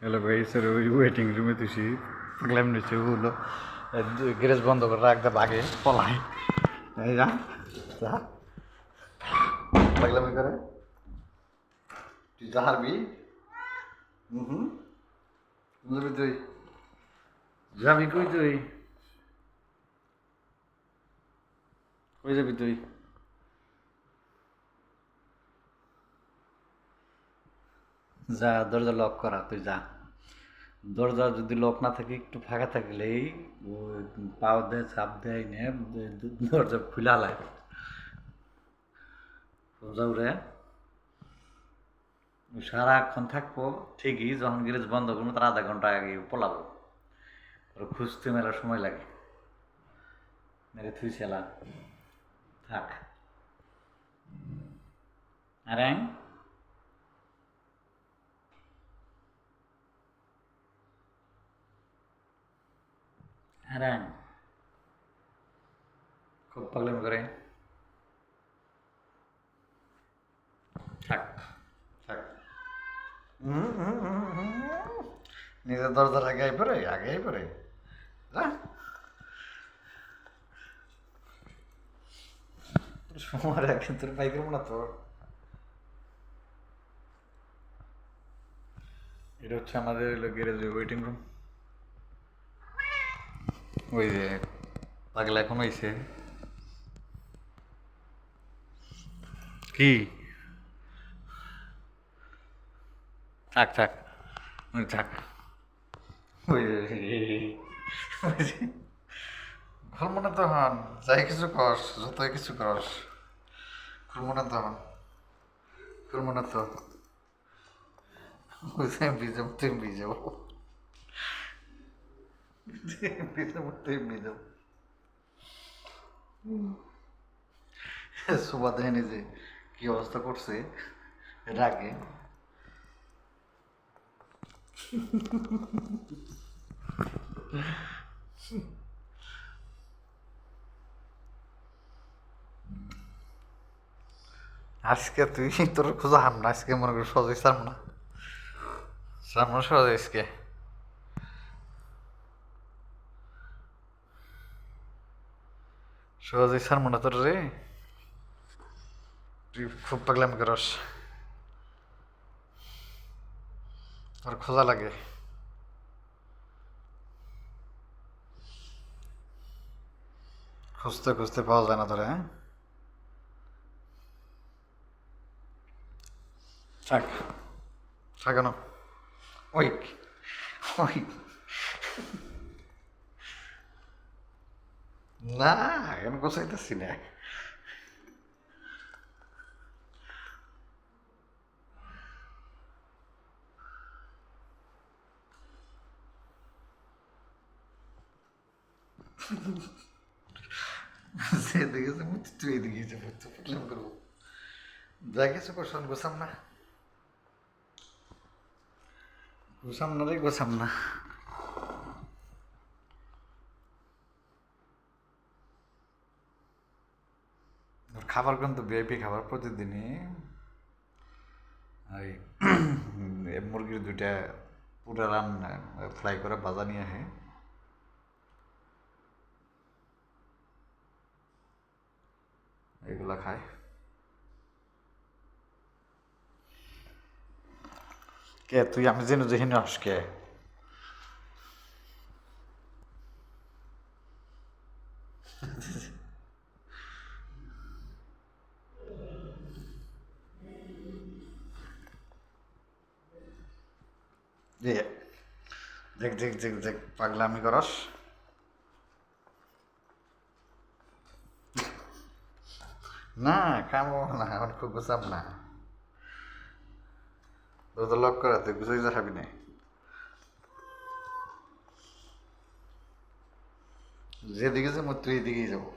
Hello ভাই sir ওই waiting রুমে তুই পাগলাম নিচ্ছে হলো গ্যারেজ বন্ধ করে রাখতে বাগে পলাই এই যা যা পাগলামি করে তুই যা হারবি হুম যাবি তুই যাবি কই তুই কই যাবি তুই যা দরজা লক করা তুই যা দরজা যদি লক না থাকে একটু ফাঁকা থাকলেই পাও দেয় চাপ দেয় নে দরজা খুলা লাগে যাও রে সারাক্ষণ থাকবো ঠিকই যখন গ্যারেজ বন্ধ করবো তার আধা ঘন্টা আগে পলাবো ওর খুঁজতে মেলা সময় লাগে মেরে থুই ছেলা থাক আরে আরে খুব পাগলামি করে থাক থাক নিজের দরজার আগেই পড়ে যা সময় রাখে তোর বাইক না তোর এটা হচ্ছে আমাদের গ্যারেজের ওয়েটিং রুম ওই যে পাগলা এখন হয়েছে কি থাক থাক থাক ওই খুলবো না তখন যাই কিছু কর যতই কিছু করস খুলবো না তখন খুলবো না তো ভিজাবো তুই ভিজাবো ভিজাবো তুই ভিজাবো সুবা দেখেনি যে কি অবস্থা করছে রাগে আজকে তুই তোর খোঁজা হাম না আজকে মনে করি সহজে সারম না সহজে আজকে সহজে সারম না তোর রে তুই খুব পাগলামি করস তোর খোঁজা লাগে খুঁজতে খুঁজতে পাওয়া যায় না তোরে হ্যাঁ থাক থাক না ওই ওই না এখন গোছাইতেছি না সে দেখেছে তুই এদিকে যাবো তো প্রবলেম করবো যা কিছু করছন গোছাম না গোছাম না রে গোছাম না খাবার কিন্তু ভিআইপি খাবার প্রতিদিনই ওই মুরগির দুইটা পুরা রান্না ফ্রাই করে ভাজা নিয়ে আসে এগুলা খায় কে তুই আমি জেনে যেখানে আস কে দেখ দেখ দেখ দেখ দেখ পাগলামি করস না খামো না এখন খুব গোছাম না তোর তো লক করা তুই গুছাই যা খাবি না যেদিকে যাবো তুই এদিকেই যাবো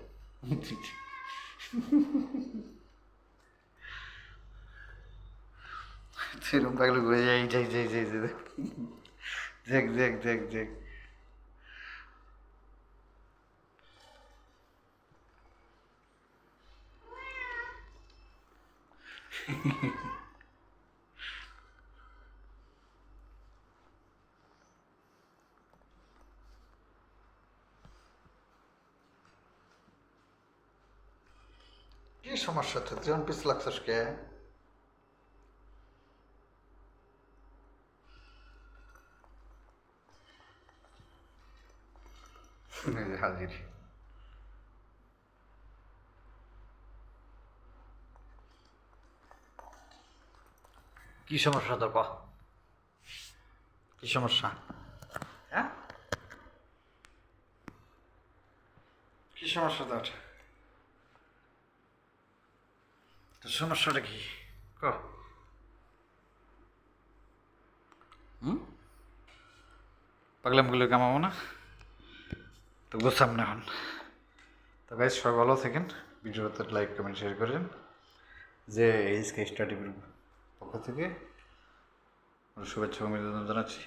সেরকম পাগলে ঘুরে যাই যাই যাই যাই যাই দেখ দেখ দেখ দেখ কি সমস্যা হচ্ছে, তুই পিস লাগছিস কে? হাজির। কি সমস্যা তোর, ক? কি সমস্যা? হ্যাঁ, কি সমস্যা তোর? তোর সমস্যাটা কি, ক? পাগলামগুলো কামাবো না তো, গোছাম না এখন। তো গাইজ সবাই ভালো থাকেন, ভিডিওতে লাইক কমেন্ট শেয়ার করেন। যে এইচকে স্টাডি গ্রুপ পক্ষ থেকে শুভেচ্ছা অভিনন্দন জানাচ্ছি।